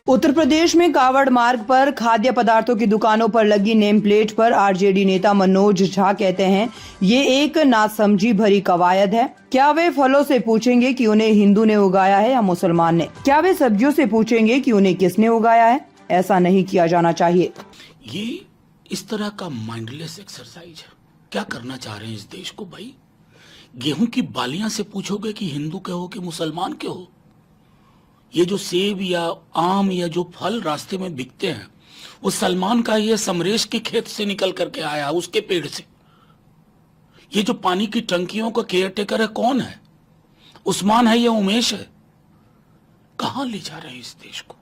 उत्तर प्रदेश में कावड़ मार्ग पर खाद्य पदार्थों की दुकानों पर लगी नेम प्लेट पर आरजेडी नेता मनोज झा कहते हैं ये एक नासमझी भरी कवायद है। क्या वे फलों से पूछेंगे कि उन्हें हिंदू ने उगाया है या मुसलमान ने? क्या वे सब्जियों से पूछेंगे कि उन्हें किसने उगाया है? ऐसा नहीं किया जाना चाहिए। ये इस तरह का माइंडलेस एक्सरसाइज है। क्या करना चाह रहे हैं इस देश को भाई? गेहूं की बालियां से पूछोगे कि हिंदू के हो कि मुसलमान के हो? ये जो सेब या आम या जो फल रास्ते में बिकते हैं वो सलमान का ये समरेश के खेत से निकल करके आया, उसके पेड़ से। ये जो पानी की टंकियों का केयर टेकर है कौन है? उस्मान है या उमेश है? कहां ले जा रहे हैं इस देश को?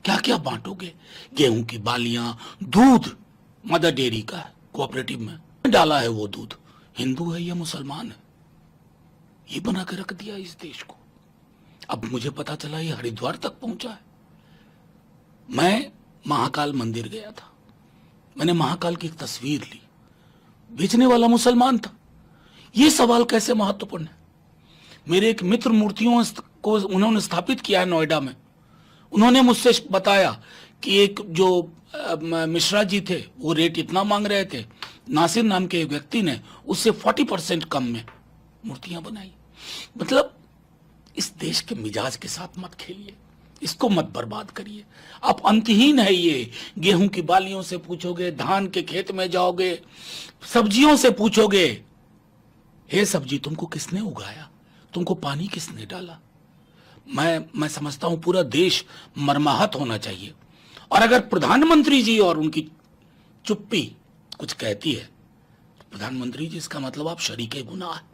क्या क्या बांटोगे? गेहूं की बालियां, दूध मदर डेयरी का है, कोऑपरेटिव में डाला है वो दूध। हिंदू है या मुसलमान है? ये बना के रख दिया इस देश को। अब मुझे पता चला ये हरिद्वार तक पहुंचा है। मैं महाकाल मंदिर गया था, मैंने महाकाल की एक तस्वीर ली, बेचने वाला मुसलमान था। ये सवाल कैसे महत्वपूर्ण है? मेरे एक मित्र मूर्तियों को उन्होंने स्थापित किया है नोएडा में। उन्होंने मुझसे बताया कि एक जो मिश्रा जी थे वो रेट इतना मांग रहे थे, नासिर नाम के एक व्यक्ति ने उससे 40% कम में मूर्तियां बनाई। मतलब इस देश के मिजाज के साथ मत खेलिए, इसको मत बर्बाद करिए। आप अंतहीन है ये। गेहूं की बालियों से पूछोगे, धान के खेत में जाओगे, सब्जियों से पूछोगे, हे सब्जी तुमको किसने उगाया, तुमको पानी किसने डाला? मैं समझता हूं पूरा देश मर्माहत होना चाहिए। और अगर प्रधानमंत्री जी और उनकी चुप्पी कुछ कहती है, तो प्रधानमंत्री जी इसका मतलब आप शरीके गुनाह है।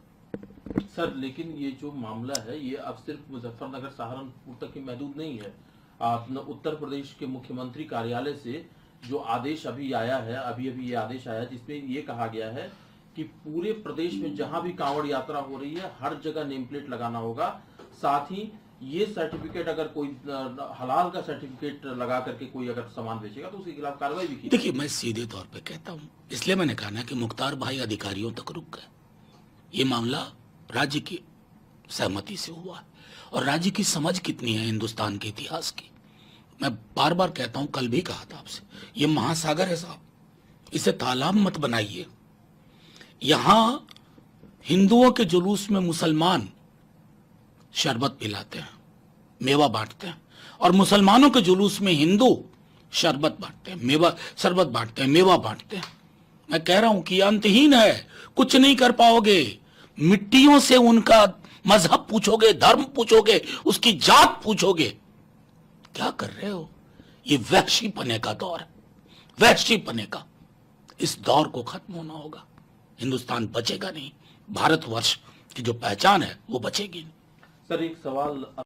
सर, लेकिन ये जो मामला है ये अब सिर्फ मुजफ्फरनगर सहारनपुर तक ही महदूद नहीं है। अपना उत्तर प्रदेश के मुख्यमंत्री कार्यालय से जो आदेश अभी आया है, अभी ये आदेश आया जिसमें ये कहा गया है कि पूरे प्रदेश में जहां भी कांवड़ यात्रा हो रही है हर जगह नेम प्लेट लगाना होगा। साथ ही ये सर्टिफिकेट, अगर कोई हलाल का सर्टिफिकेट लगा करके कोई अगर सामान बेचेगा तो उसके खिलाफ कार्रवाई भी की। देखिए, मैं सीधे तौर पे कहता हूं, इसलिए मैंने कहा ना कि मुख्तार भाई अधिकारियों तक रुक गए। ये मामला राज्य की सहमति से हुआ और राज्य की समझ कितनी है हिंदुस्तान के इतिहास की। मैं बार बार कहता हूं, कल भी कहा था आपसे, ये महासागर है साहब, इसे तालाब मत बनाइए। यहां हिंदुओं के जुलूस में मुसलमान शरबत पिलाते हैं, मेवा बांटते हैं, और मुसलमानों के जुलूस में हिंदू शरबत बांटते हैं, शरबत बांटते हैं, मेवा बांटते हैं। मैं कह रहा हूं कि अंतहीन है, कुछ नहीं कर पाओगे। मिट्टियों से उनका मजहब पूछोगे, धर्म पूछोगे, उसकी जात पूछोगे। क्या कर रहे हो? ये वहशी पने का दौर है, वहशी पने का। इस दौर को खत्म होना होगा। हिंदुस्तान बचेगा नहीं, भारतवर्ष की जो पहचान है वो बचेगी नहीं। सर, एक सवाल